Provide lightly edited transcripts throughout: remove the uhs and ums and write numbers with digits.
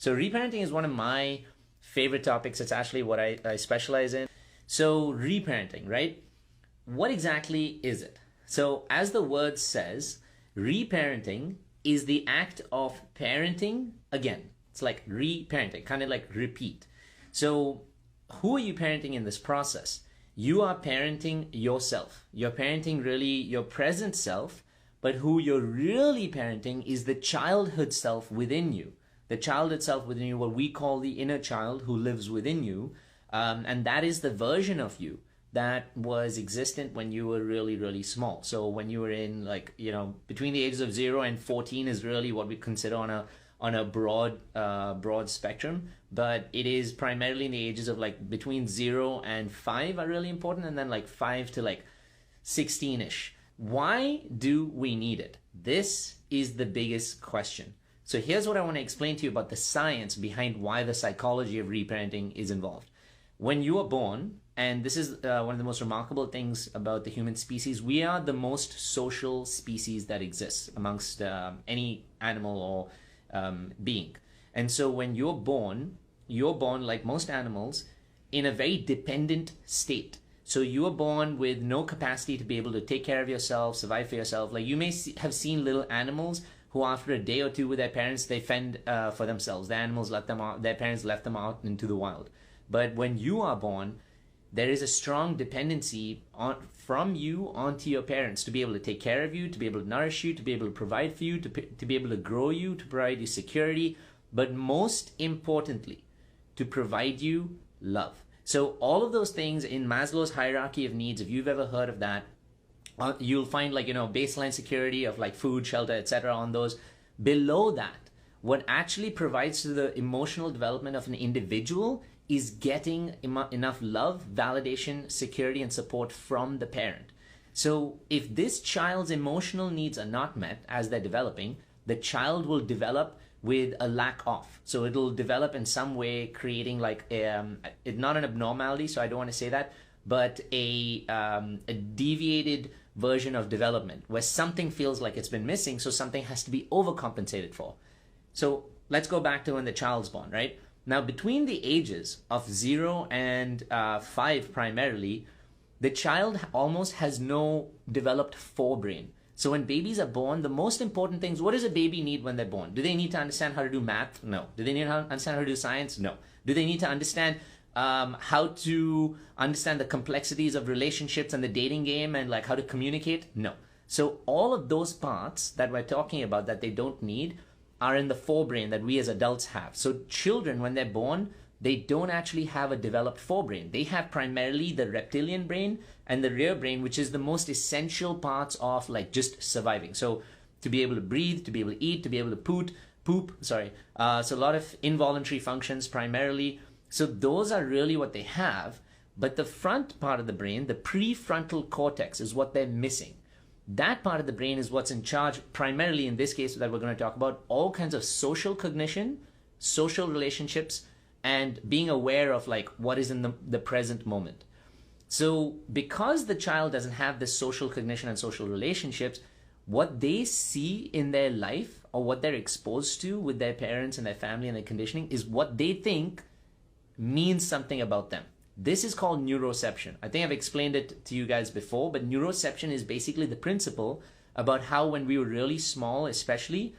So reparenting is one of my favorite topics. It's actually what I specialize in. So reparenting, right? What exactly is it? So as the word says, reparenting is the act of parenting again. It's like reparenting, kind of like repeat. So who are you parenting in this process? You are parenting yourself. You're parenting really your present self, but who you're really parenting is the childhood self within you. The childhood self within you, what we call the inner child who lives within you. And that is the version of you that was existent when you were really, really small. So when you were in between the ages of 0 and 14 is really what we consider on a broad spectrum, but it is primarily in the ages of between 0 and 5 are really important, and then 5 to 16ish. Why do we need it? This is the biggest question. So here's what I want to explain to you about the science behind why the psychology of reparenting is involved. When you are born, and this is one of the most remarkable things about the human species, we are the most social species that exists amongst any animal or being. And so when you're born like most animals in a very dependent state. So you are born with no capacity to be able to take care of yourself, survive for yourself. Like you may have seen little animals who after a day or two with their parents, they fend for themselves. The animals let them out, their parents left them out into the wild. But when you are born, there is a strong dependency from you onto your parents to be able to take care of you, to be able to nourish you, to be able to provide for you, to be able to grow you, to provide you security, but most importantly, to provide you love. So all of those things in Maslow's hierarchy of needs, if you've ever heard of that, you'll find baseline security of food, shelter, etc. on those. Below that, what actually provides to the emotional development of an individual is getting enough love, validation, security, and support from the parent. So if this child's emotional needs are not met as they're developing, the child will develop with a lack of. So it'll develop in some way, creating not an abnormality, so I don't want to say that, but a deviated version of development where something feels like it's been missing, so something has to be overcompensated for. So let's go back to when the child's born, right? Now, between the ages of 0 and 5 primarily, the child almost has no developed forebrain. So when babies are born, the most important things, what does a baby need when they're born? Do they need to understand how to do math? No. Do they need to understand how to do science? No. Do they need to understand how to understand the complexities of relationships and the dating game and how to communicate? No. So all of those parts that we're talking about that they don't need are in the forebrain that we as adults have. So children, when they're born, they don't actually have a developed forebrain. They have primarily the reptilian brain and the rear brain, which is the most essential parts of just surviving. So to be able to breathe, to be able to eat, to be able to poop. So a lot of involuntary functions primarily. So those are really what they have. But the front part of the brain, the prefrontal cortex, is what they're missing. That part of the brain is what's in charge, primarily in this case that we're going to talk about, all kinds of social cognition, social relationships, and being aware of what is in the present moment. So because the child doesn't have this social cognition and social relationships, what they see in their life or what they're exposed to with their parents and their family and their conditioning is what they think means something about them. This is called neuroception. I think I've explained it to you guys before, but neuroception is basically the principle about how when we were really small, especially,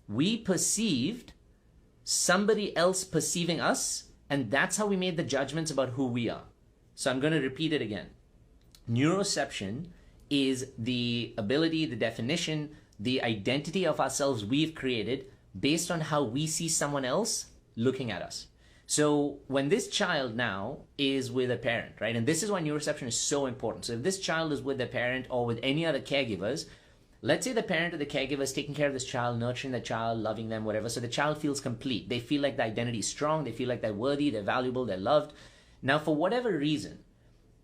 we perceived somebody else perceiving us, and that's how we made the judgments about who we are. So I'm going to repeat it again. Neuroception is the ability, the definition, the identity of ourselves we've created based on how we see someone else looking at us. So when this child now is with a parent, right? And this is why neuroception is so important. So if this child is with a parent or with any other caregivers, let's say the parent or the caregiver is taking care of this child, nurturing the child, loving them, whatever. So the child feels complete. They feel like the identity is strong. They feel like they're worthy, they're valuable, they're loved. Now, for whatever reason,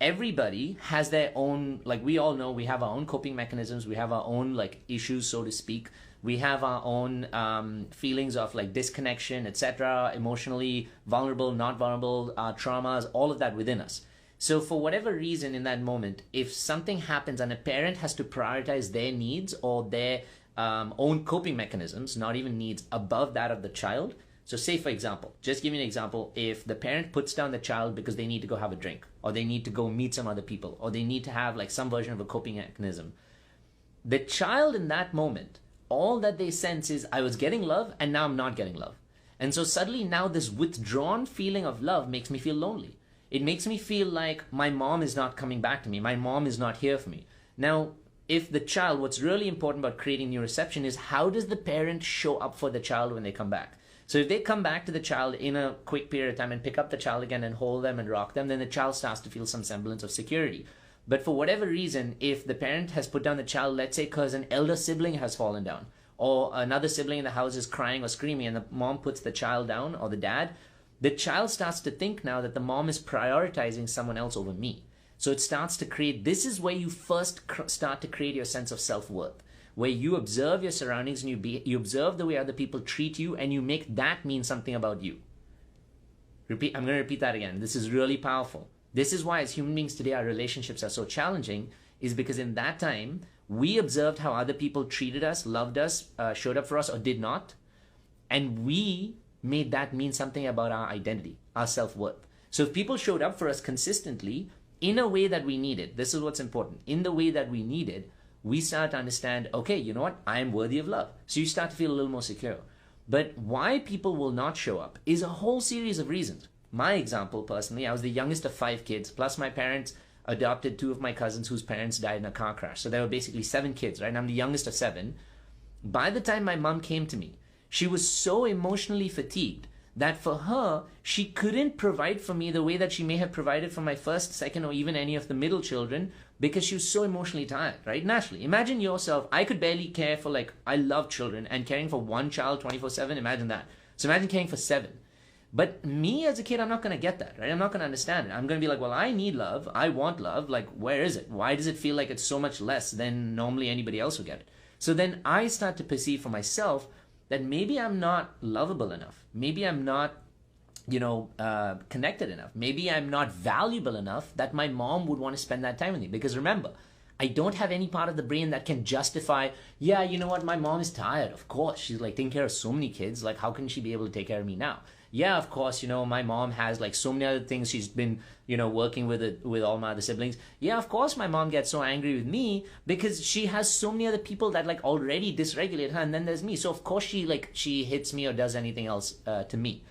everybody has their own, we all know we have our own coping mechanisms. We have our own issues, so to speak. We have our own feelings of disconnection, etc., emotionally vulnerable, not vulnerable, traumas, all of that within us. So for whatever reason in that moment, if something happens and a parent has to prioritize their needs or their own coping mechanisms, not even needs, above that of the child, So say, for example, just give you an example, if the parent puts down the child because they need to go have a drink, or they need to go meet some other people, or they need to have like some version of a coping mechanism, the child in that moment, all that they sense is, I was getting love and now I'm not getting love. And so suddenly now this withdrawn feeling of love makes me feel lonely. It makes me feel like my mom is not coming back to me. My mom is not here for me. Now, if the child, what's really important about creating new reception is how does the parent show up for the child when they come back? So if they come back to the child in a quick period of time and pick up the child again and hold them and rock them, then the child starts to feel some semblance of security. But for whatever reason, if the parent has put down the child, let's say because an elder sibling has fallen down, or another sibling in the house is crying or screaming, and the mom puts the child down, or the dad, the child starts to think now that the mom is prioritizing someone else over me. So it starts to create, this is where you first start to create your sense of self-worth, where you observe your surroundings and you observe the way other people treat you, and you make that mean something about you. I'm going to repeat that again. This is really powerful. This is why as human beings today, our relationships are so challenging, is because in that time, we observed how other people treated us, loved us, showed up for us, or did not. And we made that mean something about our identity, our self-worth. So if people showed up for us consistently in a way that we needed, this is what's important, in the way that we needed, we start to understand, okay, you know what? I am worthy of love. So you start to feel a little more secure. But why people will not show up is a whole series of reasons. My example, personally, I was the youngest of 5 kids, plus my parents adopted 2 of my cousins whose parents died in a car crash. So there were basically 7 kids, right? And I'm the youngest of 7. By the time my mom came to me, she was so emotionally fatigued that for her, she couldn't provide for me the way that she may have provided for my first, second, or even any of the middle children, because she was so emotionally tired, right? Naturally, imagine yourself, I could barely care for, like, I love children, and caring for one child 24/7, imagine that. So imagine caring for 7. But me as a kid, I'm not going to get that, right? I'm not going to understand it. I'm going to be like, well, I need love. I want love. Like, where is it? Why does it feel like it's so much less than normally anybody else would get it? So then I start to perceive for myself that maybe I'm not lovable enough. Maybe I'm not, connected enough. Maybe I'm not valuable enough that my mom would want to spend that time with me. Because remember, I don't have any part of the brain that can justify, yeah, you know what, my mom is tired. Of course, she's like taking care of so many kids. Like, how can she be able to take care of me now? Yeah, of course, my mom has like so many other things she's been, working with all my other siblings. Yeah, of course, my mom gets so angry with me because she has so many other people that like already dysregulate her, and then there's me. So of course she hits me or does anything else to me.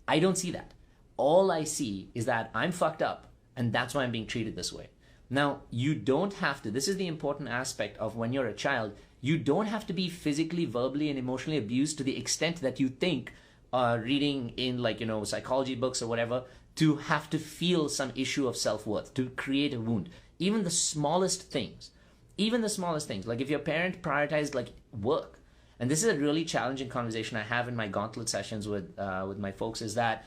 I don't see that. All I see is that I'm fucked up, and that's why I'm being treated this way. Now, you don't have to, this is the important aspect of when you're a child, you don't have to be physically, verbally, and emotionally abused to the extent that you think reading in psychology books or whatever, to have to feel some issue of self-worth, to create a wound. Even the smallest things, like if your parent prioritized like work, and this is a really challenging conversation I have in my gauntlet sessions with my folks, is that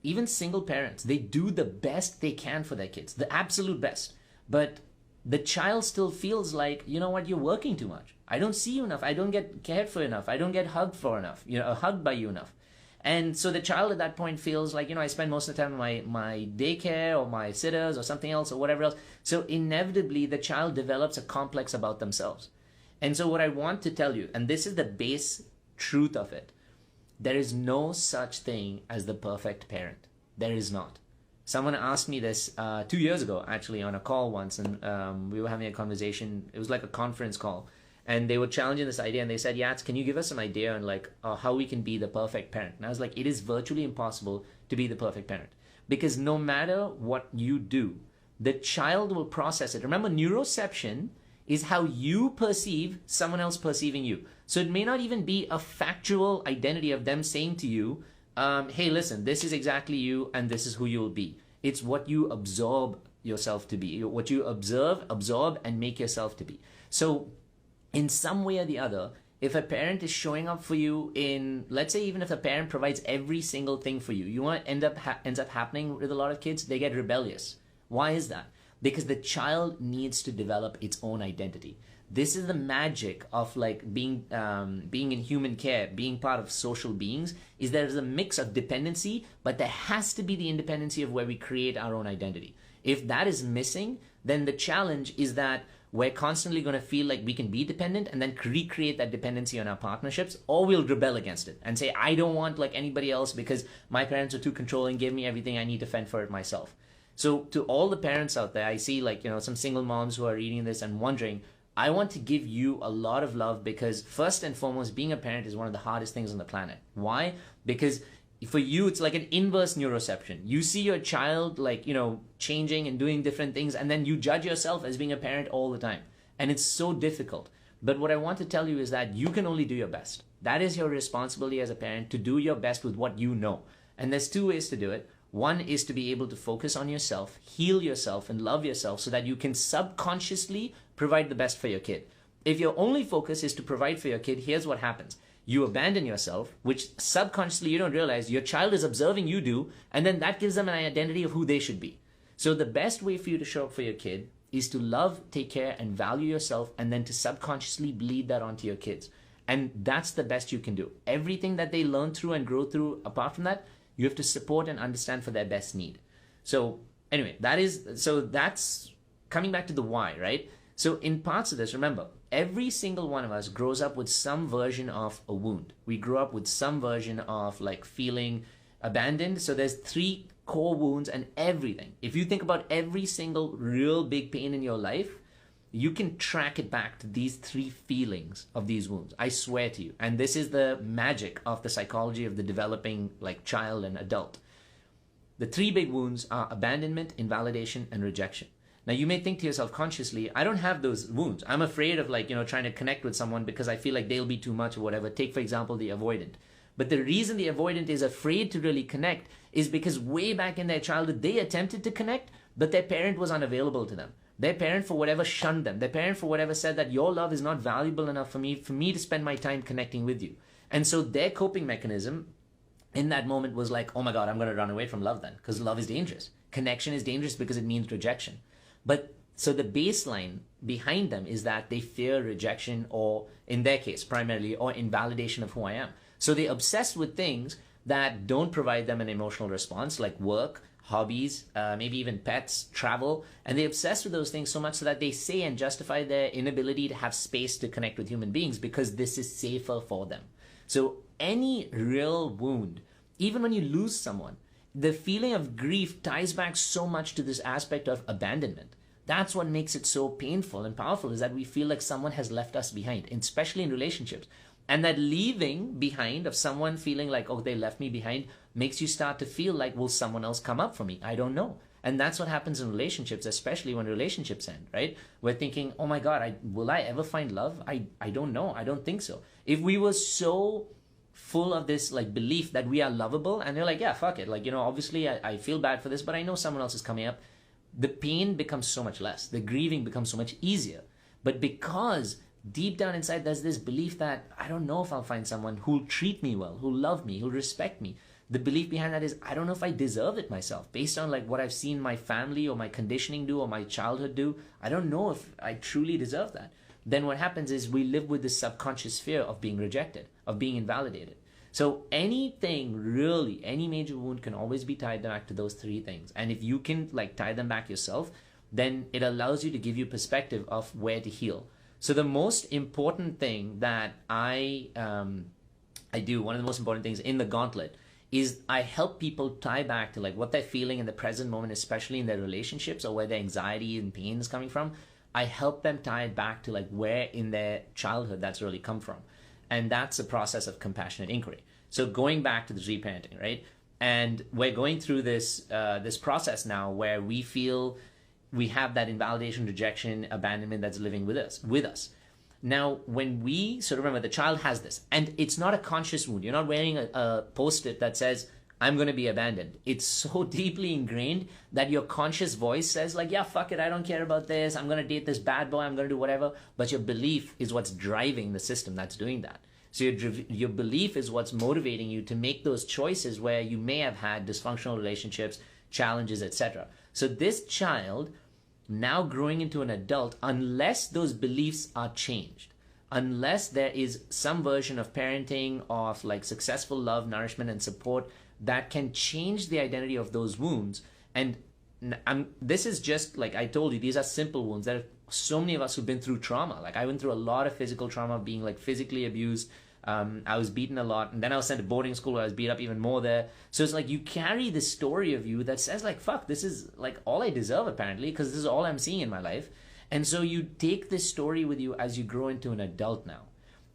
even single parents, they do the best they can for their kids, the absolute best. But the child still feels like, you know what, you're working too much. I don't see you enough. I don't get cared for enough. I don't get hugged for enough, hugged by you enough. And so the child at that point feels like, I spend most of the time in my daycare or my sitters or something else or whatever else. So inevitably, the child develops a complex about themselves. And so what I want to tell you, and this is the base truth of it, there is no such thing as the perfect parent. There is not. Someone asked me this 2 years ago, actually, on a call once, and we were having a conversation. It was like a conference call. And they were challenging this idea, and they said, Yats, can you give us some idea on how we can be the perfect parent? And I was like, it is virtually impossible to be the perfect parent. Because no matter what you do, the child will process it. Remember, neuroception is how you perceive someone else perceiving you. So it may not even be a factual identity of them saying to you, hey, listen, this is exactly you, and this is who you'll be. It's what you absorb yourself to be, what you absorb, and make yourself to be. So in some way or the other, if a parent is showing up for you in, let's say, even if a parent provides every single thing for you, you know what ends up happening with a lot of kids? They get rebellious. Why is that? Because the child needs to develop its own identity. This is the magic of like being in human care, being part of social beings, is there is a mix of dependency, but there has to be the independency of where we create our own identity. If that is missing, then the challenge is that we're constantly going to feel like we can be dependent and then recreate that dependency on our partnerships, or we'll rebel against it and say, I don't want like anybody else because my parents are too controlling, give me everything, I need to fend for it myself. So to all the parents out there, I see like, some single moms who are reading this and wondering, I want to give you a lot of love because first and foremost, being a parent is one of the hardest things on the planet. Why? Because for you, it's like an inverse neuroception. You see your child like, changing and doing different things, and then you judge yourself as being a parent all the time. And it's so difficult. But what I want to tell you is that you can only do your best. That is your responsibility as a parent, to do your best with what you know. And there's two ways to do it. One is to be able to focus on yourself, heal yourself, and love yourself so that you can subconsciously provide the best for your kid. If your only focus is to provide for your kid, here's what happens. You abandon yourself, which subconsciously you don't realize your child is observing you do, and then that gives them an identity of who they should be. So the best way for you to show up for your kid is to love, take care, and value yourself, and then to subconsciously bleed that onto your kids. And that's the best you can do. Everything that they learn through and grow through, apart from that, you have to support and understand for their best need. So anyway, that's coming back to the why, right? So in parts of this, remember, every single one of us grows up with some version of a wound. We grow up with some version of like feeling abandoned. So there's 3 core wounds and everything. If you think about every single real big pain in your life, you can track it back to these 3 feelings of these wounds. I swear to you. And this is the magic of the psychology of the developing like child and adult. The 3 big wounds are abandonment, invalidation, and rejection. Now you may think to yourself consciously, I don't have those wounds. I'm afraid of like, trying to connect with someone because I feel like they'll be too much or whatever. Take, for example, the avoidant. But the reason the avoidant is afraid to really connect is because way back in their childhood, they attempted to connect, but their parent was unavailable to them. Their parent, for whatever, shunned them. Their parent, for whatever, said that your love is not valuable enough for me to spend my time connecting with you. And so their coping mechanism in that moment was like, oh my God, I'm going to run away from love then, because love is dangerous. Connection is dangerous because it means rejection. But so the baseline behind them is that they fear rejection, or in their case, primarily, or invalidation of who I am. So they're obsessed with things that don't provide them an emotional response, like work, hobbies, maybe even pets, travel. And they're obsessed with those things so much so that they say and justify their inability to have space to connect with human beings because this is safer for them. So any real wound, even when you lose someone, the feeling of grief ties back so much to this aspect of abandonment. That's what makes it so painful and powerful, is that we feel like someone has left us behind, especially in relationships. And that leaving behind of someone feeling like, oh, they left me behind, makes you start to feel like, will someone else come up for me? I don't know. And that's what happens in relationships, especially when relationships end, right? We're thinking, oh my God, will I ever find love? I don't know. I don't think so. If we were so full of this like belief that we are lovable, and they're like, yeah, fuck it. Like, obviously I feel bad for this, but I know someone else is coming up. The pain becomes so much less. The grieving becomes so much easier. But because deep down inside, there's this belief that I don't know if I'll find someone who'll treat me well, who'll love me, who'll respect me. The belief behind that is I don't know if I deserve it myself. Based on like what I've seen my family or my conditioning do or my childhood do, I don't know if I truly deserve that. Then what happens is we live with this subconscious fear of being rejected, of being invalidated. So anything really, any major wound can always be tied back to those 3 things. And if you can like tie them back yourself, then it allows you to give you perspective of where to heal. So the most important thing that I do, one of the most important things in the gauntlet, is I help people tie back to like what they're feeling in the present moment, especially in their relationships or where their anxiety and pain is coming from. I help them tie it back to like where in their childhood that's really come from. And that's a process of compassionate inquiry. So going back to the reparenting, right? And we're going through this process now where we feel we have that invalidation, rejection, abandonment that's living with us. Now, when we, so remember, the child has this, and it's not a conscious wound. You're not wearing a post-it that says, I'm going to be abandoned. It's so deeply ingrained that your conscious voice says like, yeah, fuck it, I don't care about this. I'm going to date this bad boy. I'm going to do whatever. But your belief is what's driving the system that's doing that. So your belief is what's motivating you to make those choices where you may have had dysfunctional relationships, challenges, etc. So this child now growing into an adult, unless those beliefs are changed, unless there is some version of parenting, of like successful love, nourishment, and support that can change the identity of those wounds and this is just like I told you, these are simple wounds. There are so many of us who've been through trauma. Like I went through a lot of physical trauma, being like physically abused. I was beaten a lot, and then I was sent to boarding school where I was beat up even more there. So it's like you carry this story of you that says like, fuck, this is like all I deserve apparently, because this is all I'm seeing in my life. And so you take this story with you as you grow into an adult now.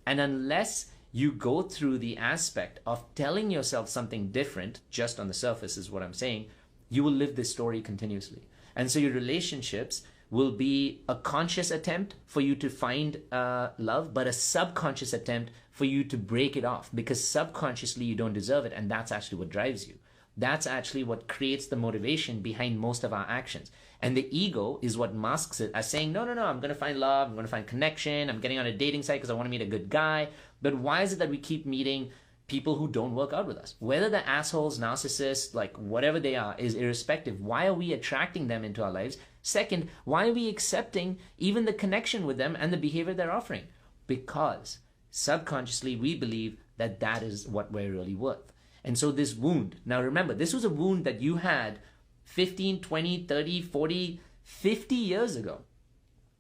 And unless you go through the aspect of telling yourself something different, just on the surface is what I'm saying, you will live this story continuously. And so your relationships will be a conscious attempt for you to find love, but a subconscious attempt for you to break it off, because subconsciously you don't deserve it, and that's actually what drives you. That's actually what creates the motivation behind most of our actions. And the ego is what masks it as saying, no, I'm going to find love, I'm going to find connection, I'm getting on a dating site because I want to meet a good guy. But why is it that we keep meeting people who don't work out with us? Whether they're assholes, narcissists, like whatever they are, is irrespective. Why are we attracting them into our lives? Second, why are we accepting even the connection with them and the behavior they're offering? Because subconsciously we believe that that is what we're really worth. And so this wound, now remember, this was a wound that you had 15, 20, 30, 40, 50 years ago,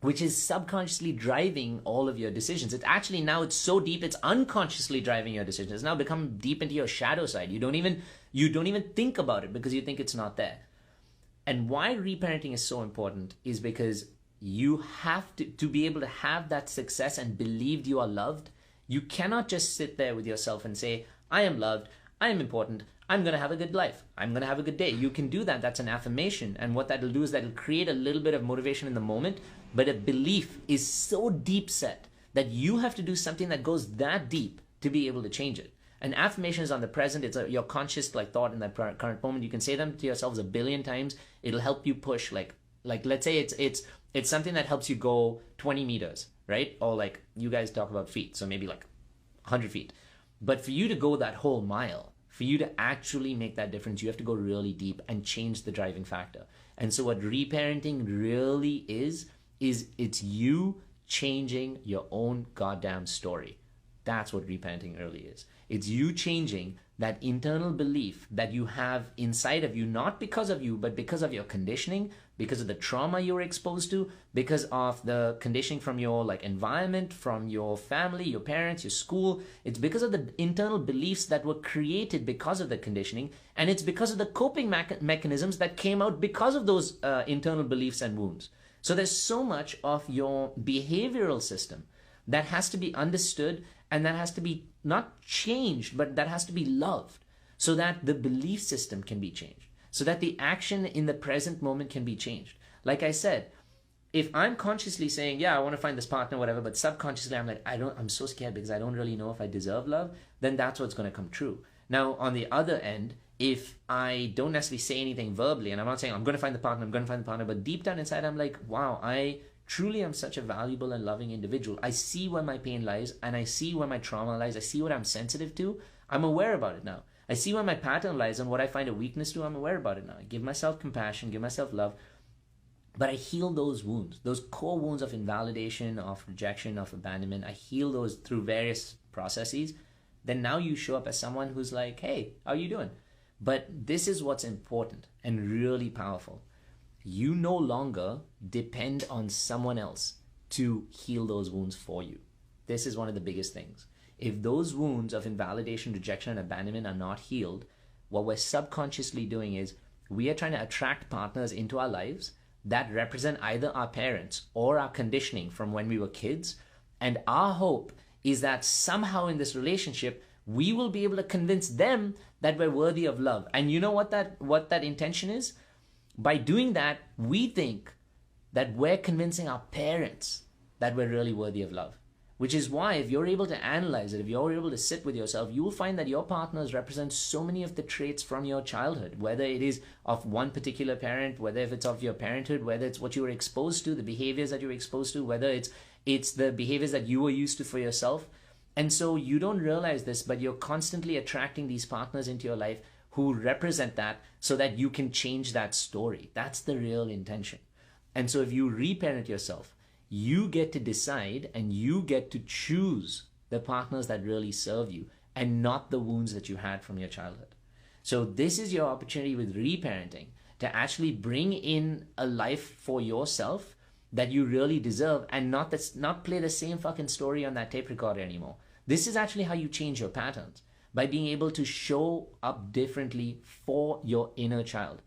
which is subconsciously driving all of your decisions. It's actually now, it's so deep, it's unconsciously driving your decisions. It's now become deep into your shadow side. You don't even think about it because you think it's not there. And why reparenting is so important is because you have to be able to have that success and believe you are loved. You cannot just sit there with yourself and say, I am loved, I am important, I'm going to have a good life, I'm going to have a good day. You can do that. That's an affirmation. And what that'll do is that'll create a little bit of motivation in the moment. But a belief is so deep set that you have to do something that goes that deep to be able to change it. An affirmation is on the present. It's your conscious like thought in that current moment. You can say them to yourselves a billion times. It'll help you push like let's say it's something that helps you go 20 meters, right? Or like you guys talk about feet, so maybe like 100 feet. But for you to go that whole mile, for you to actually make that difference, you have to go really deep and change the driving factor. And so what reparenting really is it's you changing your own goddamn story. That's what reparenting really is. It's you changing that internal belief that you have inside of you, not because of you, but because of your conditioning, because of the trauma you were exposed to, because of the conditioning from your like environment, from your family, your parents, your school. It's because of the internal beliefs that were created because of the conditioning, and it's because of the coping mechanisms that came out because of those internal beliefs and wounds. So there's so much of your behavioral system that has to be understood, and that has to be not changed, but that has to be loved, so that the belief system can be changed, so that the action in the present moment can be changed. Like I said, if I'm consciously saying, yeah, I want to find this partner, whatever, but subconsciously I'm like, I'm so scared because I don't really know if I deserve love, then that's what's going to come true. Now, on the other end, if I don't necessarily say anything verbally, and I'm not saying I'm going to find the partner, but deep down inside, I'm like, wow, I truly am such a valuable and loving individual. I see where my pain lies, and I see where my trauma lies. I see what I'm sensitive to. I'm aware about it now. I see where my pattern lies, and what I find a weakness to, I'm aware about it now. I give myself compassion, give myself love, but I heal those wounds, those core wounds of invalidation, of rejection, of abandonment. I heal those through various processes. Then now you show up as someone who's like, hey, how you doing? But this is what's important and really powerful. You no longer depend on someone else to heal those wounds for you. This is one of the biggest things. If those wounds of invalidation, rejection, and abandonment are not healed, what we're subconsciously doing is we are trying to attract partners into our lives that represent either our parents or our conditioning from when we were kids. And our hope is that somehow in this relationship, we will be able to convince them that we're worthy of love. And you know what that intention is? By doing that, we think that we're convincing our parents that we're really worthy of love. Which is why if you're able to analyze it, if you're able to sit with yourself, you will find that your partners represent so many of the traits from your childhood, whether it is of one particular parent, whether if it's of your parenthood, whether it's what you were exposed to, the behaviors that you were exposed to, whether it's the behaviors that you were used to for yourself. And so you don't realize this, but you're constantly attracting these partners into your life who represent that so that you can change that story. That's the real intention. And so if you reparent yourself, you get to decide and you get to choose the partners that really serve you and not the wounds that you had from your childhood. So this is your opportunity with reparenting to actually bring in a life for yourself that you really deserve, and not play the same fucking story on that tape recorder anymore. This is actually how you change your patterns, by being able to show up differently for your inner child.